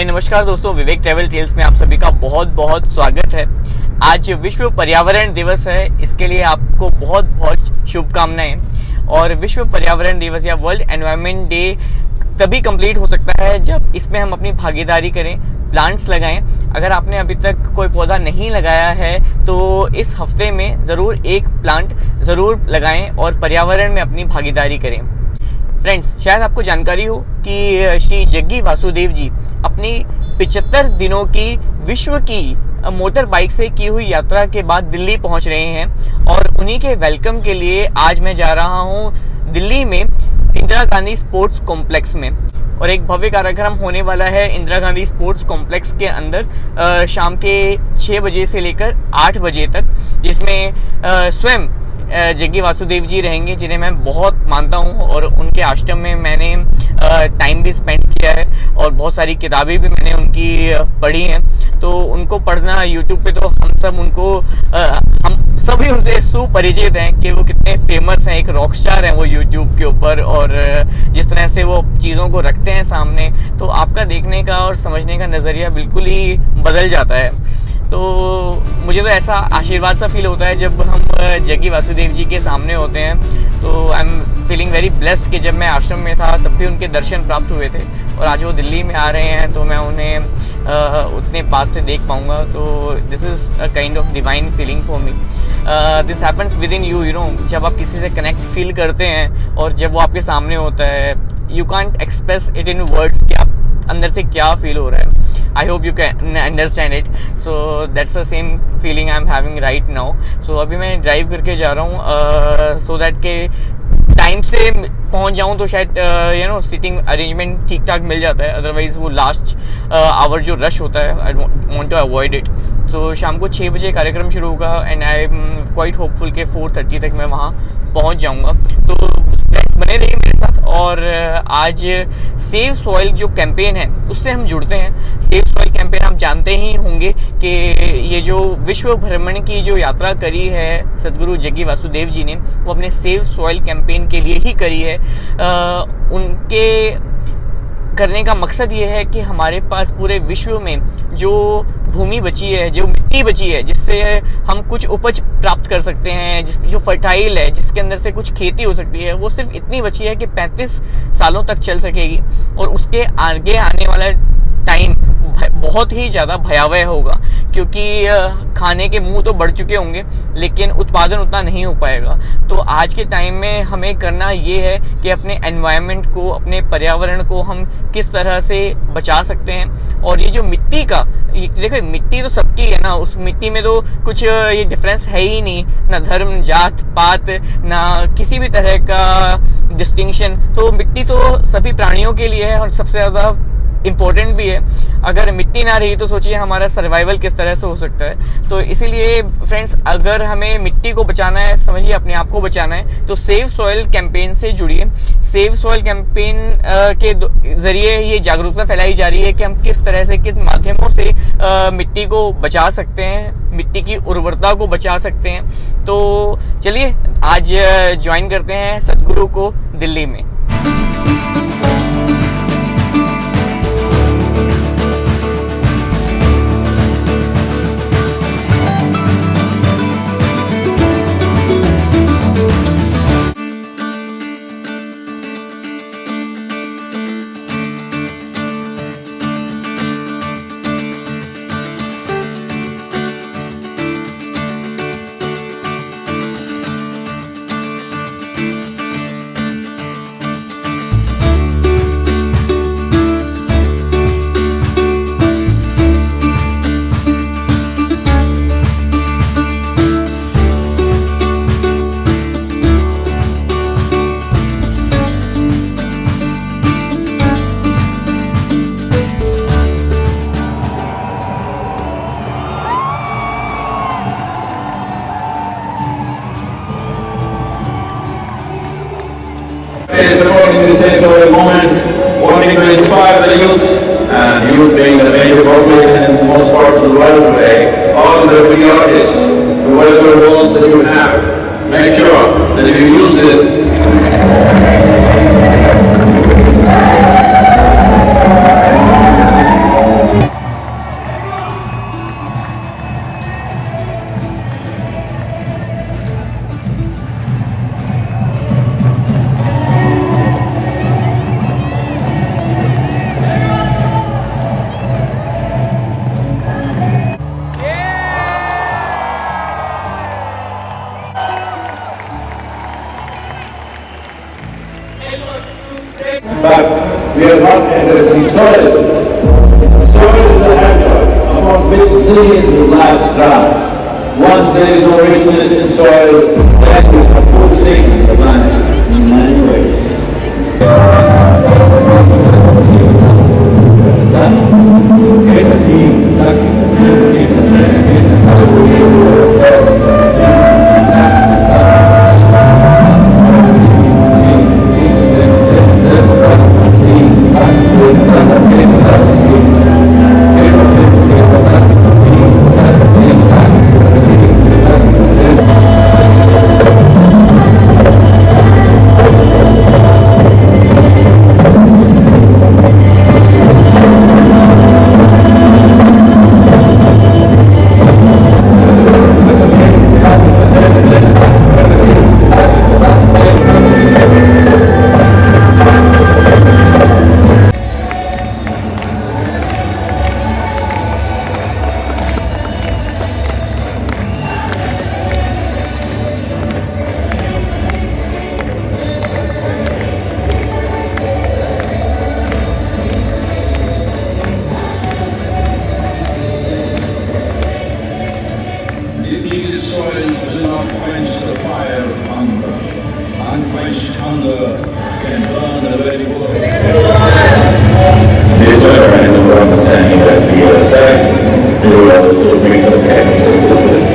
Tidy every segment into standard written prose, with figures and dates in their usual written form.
हाय नमस्कार दोस्तों, विवेक travel tales में आप सभी का बहुत बहुत स्वागत है। आज विश्व पर्यावरण दिवस है, इसके लिए आपको बहुत बहुत शुभकामनाएं। और विश्व पर्यावरण दिवस या वर्ल्ड एनवायरनमेंट डे तभी कंप्लीट हो सकता है जब इसमें हम अपनी भागीदारी करें, प्लांट्स लगाएं। अगर आपने अभी तक कोई पौधा नहीं लगाया है तो इस हफ्ते में ज़रूर एक प्लांट ज़रूर लगाएं और पर्यावरण में अपनी भागीदारी करें। फ्रेंड्स, शायद आपको जानकारी हो कि श्री जग्गी वासुदेव जी अपनी 75 दिनों की विश्व की मोटर बाइक से की हुई यात्रा के बाद दिल्ली पहुंच रहे हैं और उन्हीं के वेलकम के लिए आज मैं जा रहा हूं दिल्ली में इंदिरा गांधी स्पोर्ट्स कॉम्प्लेक्स में। और एक भव्य कार्यक्रम होने वाला है इंदिरा गांधी स्पोर्ट्स कॉम्प्लेक्स के अंदर शाम के 6 बजे से लेकर 8 बजे तक, जिसमें स्वयं जग्गी वासुदेव जी रहेंगे, जिन्हें मैं बहुत मानता हूं और उनके आश्रम में मैंने टाइम भी स्पेंड किया है और बहुत सारी किताबें भी मैंने उनकी पढ़ी हैं। तो उनको पढ़ना यूट्यूब पे तो हम सभी उनसे सुपरिचित हैं कि वो कितने फेमस हैं, एक रॉक स्टार हैं वो यूट्यूब के ऊपर। और जिस तरह से वो चीज़ों को रखते हैं सामने, तो आपका देखने का और समझने का नज़रिया बिल्कुल ही बदल जाता है। तो मुझे तो ऐसा आशीर्वाद सा फील होता है जब हम जग्गी वासुदेव जी के सामने होते हैं। तो I am feeling very blessed कि जब मैं आश्रम में था तब भी उनके दर्शन प्राप्त हुए थे, और आज वो दिल्ली में आ रहे हैं तो मैं उन्हें उतने पास से देख पाऊंगा। तो this is a kind of divine feeling for me. This happens with in you know, जब आप किसी से कनेक्ट फील करते हैं और जब वो आपके सामने होता है, you can't express it in words कि आप अंदर से क्या फील हो रहा है। I hope you can understand it. So that's the same feeling I'm having right now. So अभी मैं ड्राइव करके जा रहा हूँ so that के टाइम से पहुँच जाऊँ तो शायद सीटिंग अरेंजमेंट ठीक ठाक मिल जाता है। अदरवाइज वो लास्ट आवर जो रश होता है, I want to avoid it. So शाम को 6 बजे कार्यक्रम शुरू होगा and I am quite hopeful के 4:30 तक मैं वहाँ पहुँच जाऊँगा। तो बने रहिए मेरे साथ। और आज सेव सॉइल जो कैंपेन है उससे हम जुड़ते हैं। सेव सॉइल कैंपेन आप जानते ही होंगे कि ये जो विश्व भ्रमण की जो यात्रा करी है सदगुरु जग्गी वासुदेव जी ने, वो अपने सेव सॉइल कैंपेन के लिए ही करी है। उनके करने का मकसद ये है कि हमारे पास पूरे विश्व में जो भूमि बची है, जो मिट्टी बची है, जिससे हम कुछ उपज प्राप्त कर सकते हैं, जो फर्टाइल है, जिसके अंदर से कुछ खेती हो सकती है, वो सिर्फ इतनी बची है कि 35 सालों तक चल सकेगी। और उसके आगे आने वाला टाइम बहुत ही ज़्यादा भयावह होगा, क्योंकि खाने के मुंह तो बढ़ चुके होंगे लेकिन उत्पादन उतना नहीं हो पाएगा। तो आज के टाइम में हमें करना ये है कि अपने एनवायरनमेंट को, अपने पर्यावरण को हम किस तरह से बचा सकते हैं। और ये जो मिट्टी का, देखो मिट्टी तो सबकी है ना, उस मिट्टी में तो कुछ ये डिफरेंस है ही नहीं, ना धर्म, जात पात, ना किसी भी तरह का डिस्टिंक्शन। तो मिट्टी तो सभी प्राणियों के लिए है और सबसे ज़्यादा इम्पोर्टेंट भी है। अगर मिट्टी ना रही तो सोचिए हमारा सर्वाइवल किस तरह से हो सकता है। तो इसीलिए फ्रेंड्स, अगर हमें मिट्टी को बचाना है, समझिए अपने आप को बचाना है, तो सेव सॉइल कैंपेन से जुड़िए। सेव सॉइल कैंपेन के जरिए ये जागरूकता फैलाई जा रही है कि हम किस तरह से, किस माध्यमों से मिट्टी को बचा सकते हैं, मिट्टी की उर्वरता को बचा सकते हैं। तो चलिए आज ज्वाइन करते हैं सदगुरु को दिल्ली में। Supporting this historic moment, wanting to inspire the youth, and youth being the major population in most parts of the world today, all the free artists, whatever roles that you have, make sure that if you use it But we are not addressing soil. Soil is the hazard upon which zillions of lives drown. Once there is no richness in soil, that will forsake the planet in many ways. These soils will not quench the fire of hunger. Unquenched hunger can burn the very world. This memorandum of understanding that we are signing will also bring some technical assistance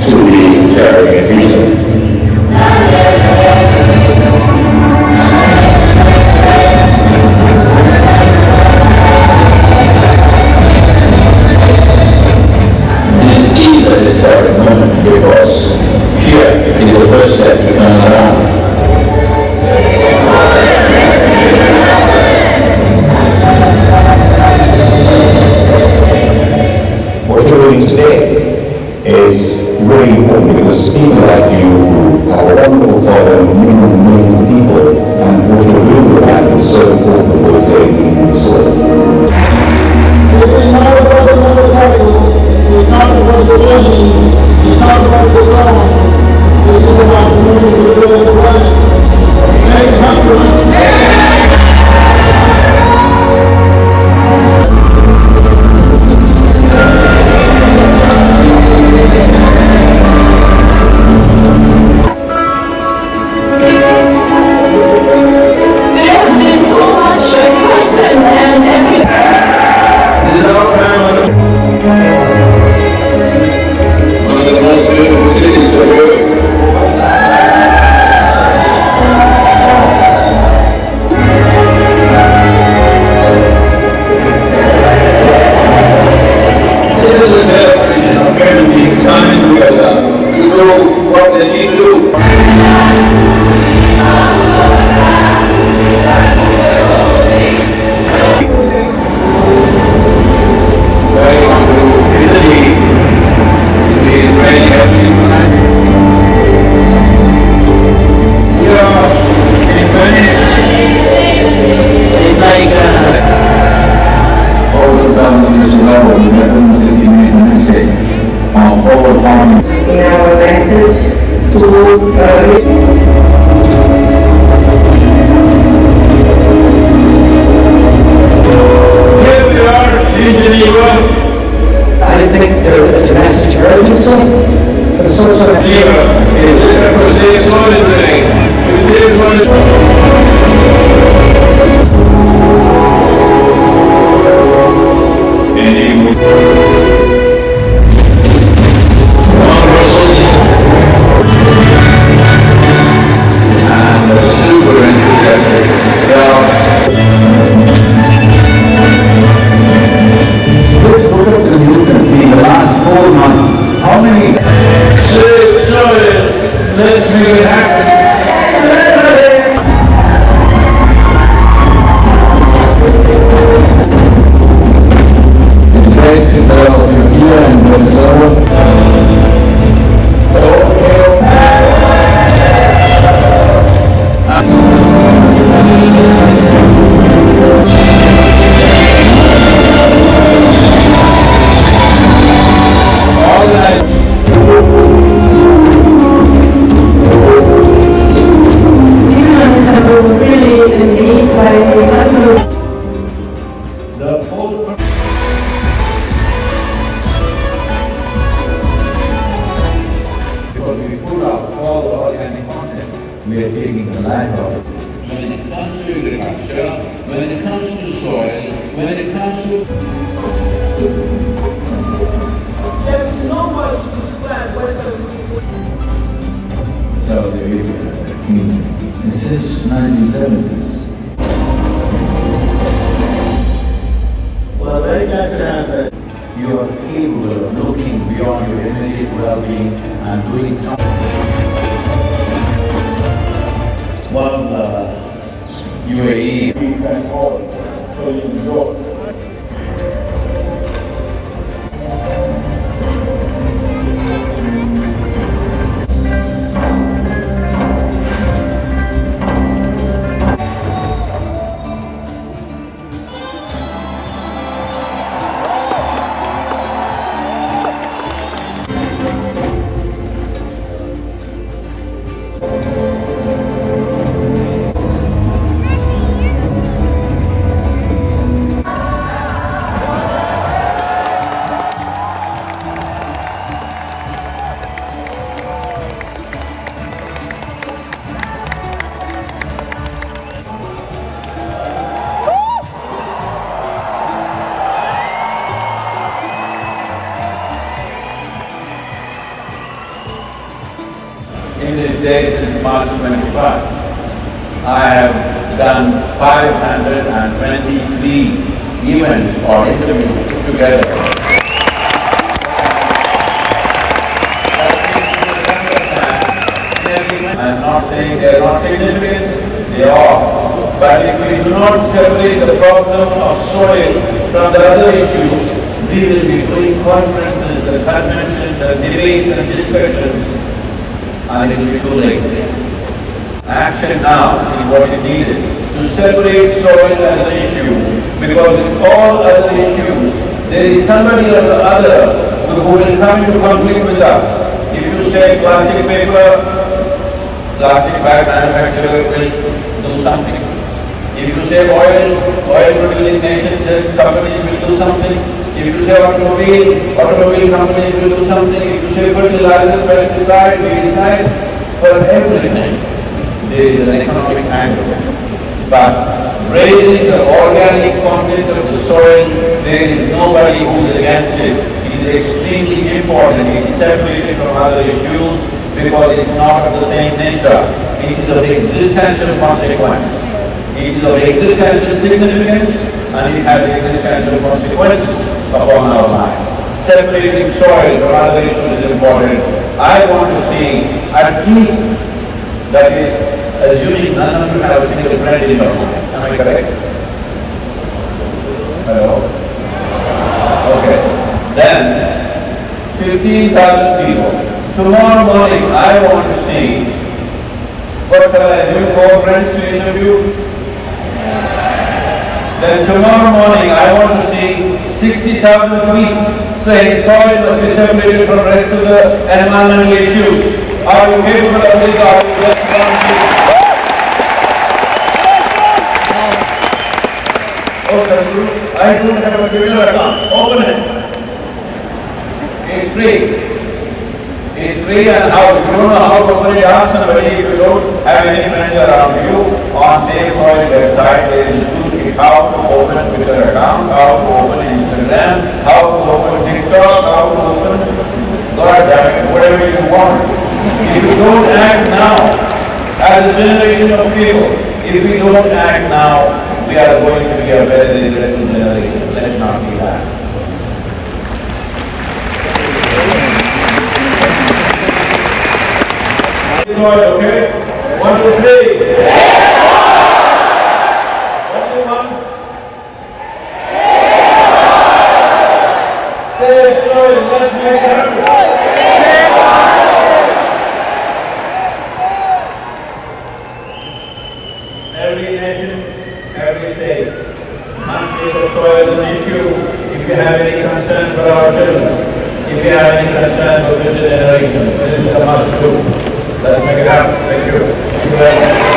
to the Caribbean region. This is a historic moment because here is the first step to turn around. What you're doing today is very important because people like you who have a wonderful following, millions and millions of people, and what you're doing with that is so important for saving the soil. It's not about the motorcycle, it's not about the building, it's not about the song, it is about moving the real planet. Make country. There has been so much excitement and everything. This is our time one of the most beautiful cities of the world. This is the celebration of human beings coming together to do what they need to do. Welcome to Italy. We are very happy tonight. We are in Venice. It's like also done on this level, we have to be made a mistake on all farming. in our message to Here we are in Geneva. I think there is a message of urgency, but it's also Geneva is there for Safe Soil today. We Safe Soil. One Brussels and the super enthusiastic. Let's look at the news and see in the last 4 months how many Safe Soil, let's make it happen. It's based in the here and Venezuela. All that You guys have a really amazing agriculture, when it comes to soil, when it comes to Saudi Arabia since 1970s. Well, very glad to have that. You are capable of looking beyond your immediate well-being and doing something. Well, UAE. Thank all for your In these days, since March 25, I have done 523 events or interviews together. I'm not saying they are not significant, they are. But if we do not separate the problem of soil from the other issues, we will be doing conferences, the conventions, the debates and discussions, and it will be too late. Action now is what is needed to separate soil as an issue, because in all other issues, there is somebody or the other who will come into conflict with us. If you say plastic paper, plastic bag manufacturer will do something. If you say oil producing nations, companies will do something. If you say automobile companies will do something. If you say fertilizer, pesticide, we decide for everything. There is an economic angle. But raising the organic content of the soil, there is nobody who is against it. It is extremely important. It is separated from other issues because it is not of the same nature. It is of existential consequence. It is of existential significance, and it has existential consequences upon our life. Separating soil from other issues is important. I want to see at least, that is, assuming none of you have a single friend in your life. Am I correct? Hello? Okay. Then, 15,000 people. Tomorrow morning, I want to see, what shall I do, 4 friends to interview? Then tomorrow morning, I want to see 60,000 tweets saying soil must be separated from the rest of the environmental issues. Are you capable of this? Are you just I don't have a Twitter account. Open it. It's free. It's free, and how you don't know how to open it, ask somebody. If you don't have any friends around you, on Save Soil website there is a toolkit how to open Twitter account, how to open Instagram, how to open TikTok, how to open God damn it, whatever you want. If you don't act now, as a generation of people, if we don't act now, we are going to be a very regretful generation. Let's not be that. Okay? 1, 2, 3. Only one. Say sorry, let's make it happen. Every nation, every state must take the soil as an issue. If you have any concern for our children, if you have any concern for future generations, this is a must do. Let's make it happen. Thank you.